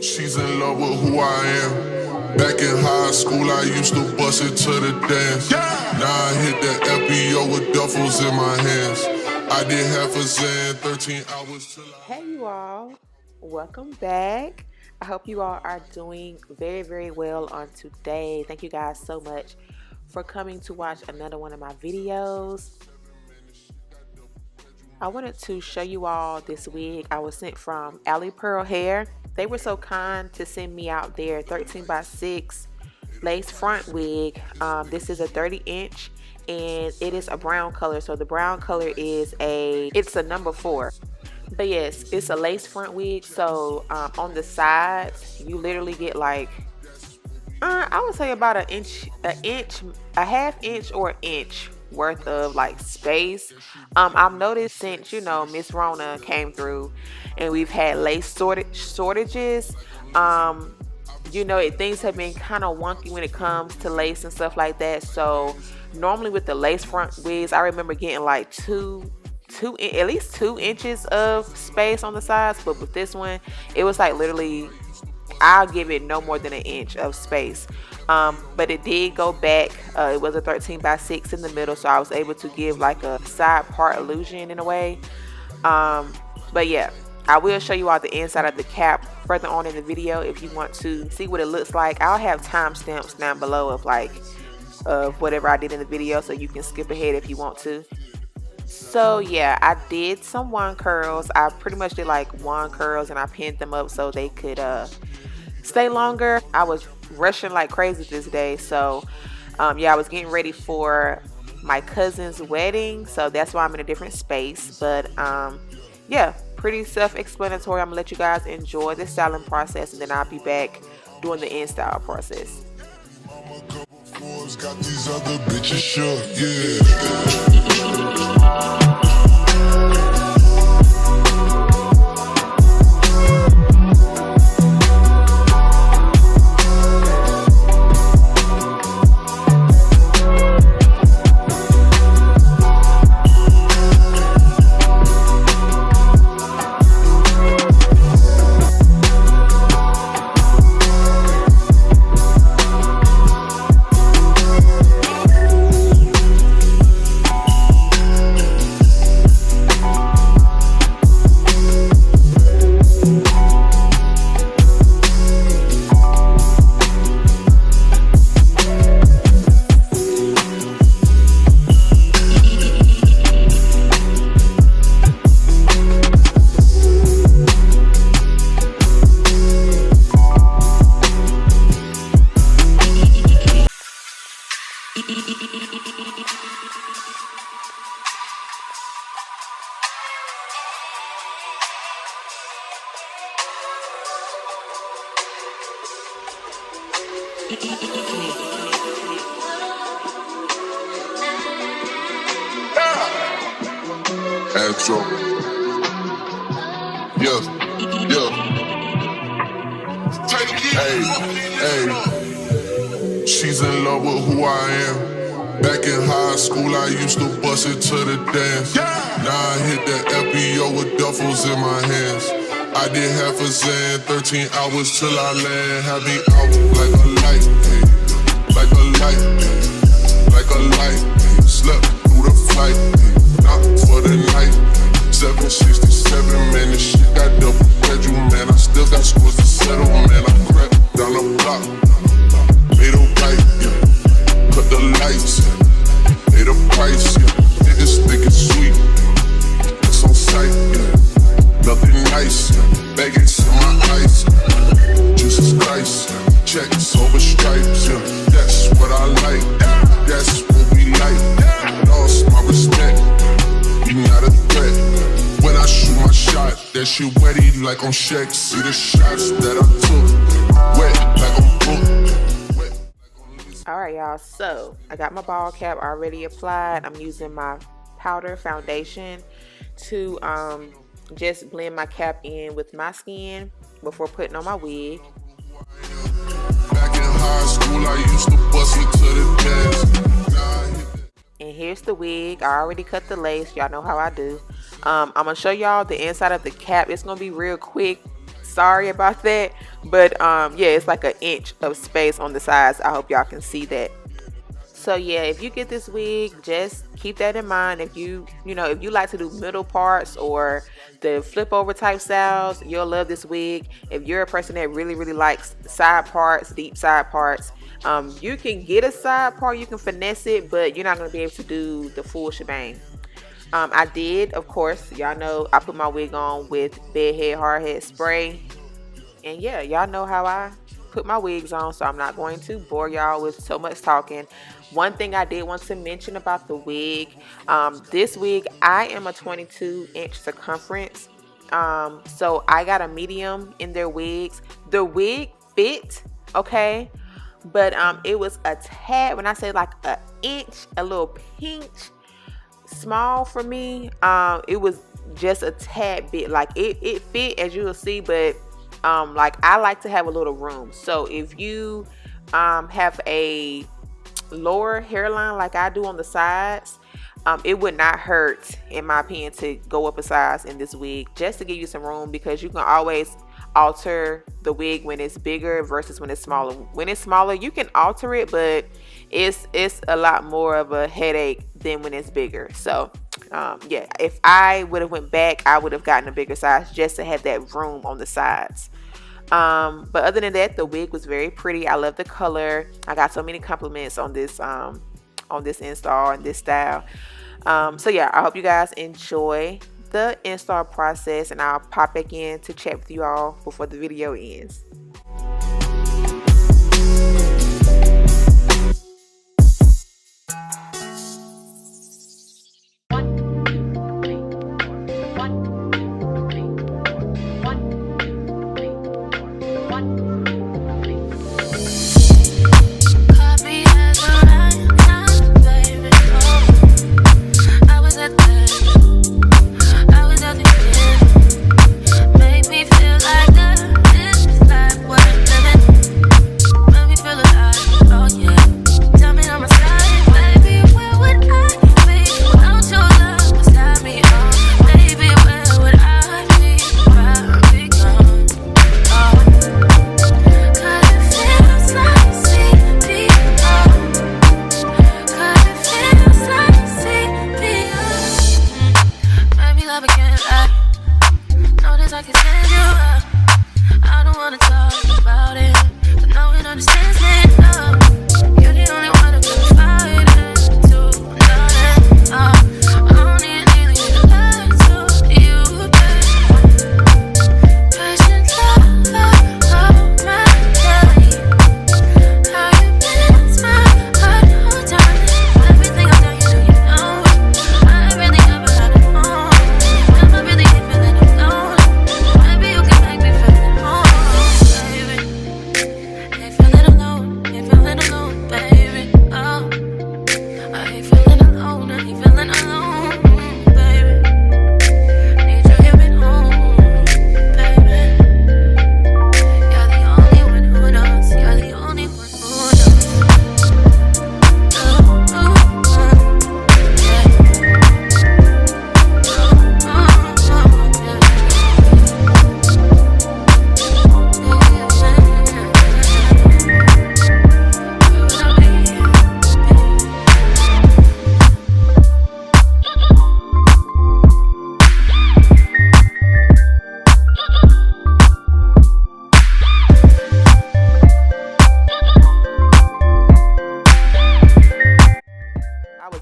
She's in love with who I am. Back in high school, I used to bust it to the dance. Now I hit the FBO with duffels in my hands. I did half a Zan, 13 hours till Hey, you all, welcome back. I hope you all are doing very, very well on today. Thank you guys so much for coming to watch another one of my videos. I wanted to show you all this wig I was sent from Alley Pearl Hair. They were so kind to send me out their 13 by 6 lace front wig. This is a 30-inch and it is a brown color. So the brown color is it's a number 4. But yes, it's a lace front wig. So on the sides, you literally get like, I would say about a half inch or an inch worth of like space. I've noticed since Miss Rona came through, and we've had lace shortages. Things have been kind of wonky when it comes to lace and stuff like that. So normally with the lace front wigs, I remember getting like at least 2 inches of space on the sides, but with this one, it was like literally, I'll give it no more than an inch of space. But it did go back. It was a 13 by 6 in the middle, so I was able to give like a side part illusion in a way. But yeah, I will show you all the inside of the cap further on in the video if you want to see what it looks like. I'll have timestamps down below of whatever I did in the video, so you can skip ahead if you want to. So yeah, I did some wand curls. I pretty much did like wand curls, and I pinned them up so they could stay longer. I was rushing like crazy this day, so yeah, I was getting ready for my cousin's wedding, so that's why I'm in a different space. But yeah, pretty self-explanatory. I'm gonna let you guys enjoy the styling process, and then I'll be back doing the in-style process. got these other bitches shook, yeah. Astro. Yeah, yeah. Hey, hey. She's in love with who I am. Back in high school, I used to bust it to the dance. Now I hit the FBO with duffels in my hands. I did half a Zan, 13 hours till I land. Had me out like a light, hey. Like a light, hey. Like a light, hey. Slept through the flight, hey. Not for the night. 767, man, this shit got double bedroom, man. I still got scores to settle, man. I crept down the block, made a right, yeah. Cut the lights, yeah. Paid a price, yeah. Niggas think it's sweet, it's on sight, yeah. Nothing nice, yeah. Baggage in my ice, Jesus Christ, yeah. Checks over stripes, yeah. That's what I like, that's what we like. Lost my respect, you not a threat. When I shoot my shot, that shit wetty like on Shaq. See the shots that I took, wet like on book. Alright y'all, so I got my ball cap already applied. I'm using my powder foundation to just blend my cap in with my skin before putting on my wig. Back in high school, I used to bust it to the dance. And here's the wig. I already cut the lace. Y'all know how I do. I'm gonna show y'all the inside of the cap. It's gonna be real quick sorry about that. But yeah, it's like an inch of space on the sides. I hope y'all can see that. So yeah, if you get this wig, just keep that in mind. If if you like to do middle parts or the flip over type styles, you'll love this wig. If you're a person that really likes side parts, deep side parts, you can get a side part, you can finesse it, but you're not going to be able to do the full shebang. I did, of course, y'all know I put my wig on with bedhead hardhead spray. And yeah, y'all know how I put my wigs on, so I'm not going to bore y'all with so much talking. One thing I did want to mention about the wig, this wig, I am a 22-inch circumference. So I got a medium in their wigs. The wig fit, okay, but it was a tad, when I say like an inch, a little pinch small for me. It was just a tad bit, like it fit, as you will see, but like I like to have a little room. So if you have a lower hairline like I do on the sides, it would not hurt, in my opinion, to go up a size in this wig, just to give you some room, because you can always alter the wig when it's bigger versus when it's smaller. When it's smaller, you can alter it, but it's a lot more of a headache than when it's bigger. So yeah, if I would have went back, I would have gotten a bigger size just to have that room on the sides. But other than that, the wig was very pretty. I love the color. I got so many compliments on this install and this style. So yeah, I hope you guys enjoy the install process, and I'll pop back in to chat with you all before the video ends.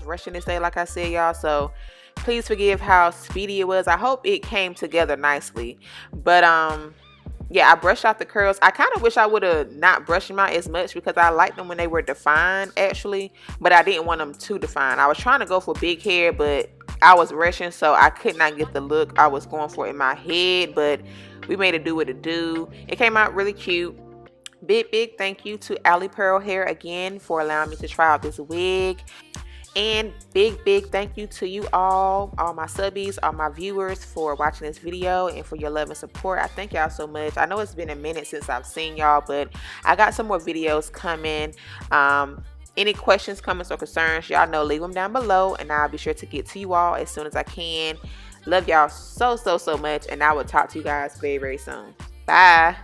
Rushing this day, like I said, y'all, so please forgive how speedy it was. I hope it came together nicely, but yeah, I brushed out the curls. I kind of wish I would have not brushed them out as much, because I liked them when they were defined, actually, but I didn't want them too defined. I was trying to go for big hair, but I was rushing, so I could not get the look I was going for in my head, but we made it do what it do. It came out really cute. Big thank you to Allie Pearl Hair again for allowing me to try out this wig. And big thank you to you all my subbies, all my viewers, for watching this video and for your love and support. I thank y'all so much. I know it's been a minute since I've seen y'all, but I got some more videos coming. Any questions, comments, or concerns, y'all know, leave them down below, and I'll be sure to get to you all as soon as I can. Love y'all so much, and I will talk to you guys very soon. Bye.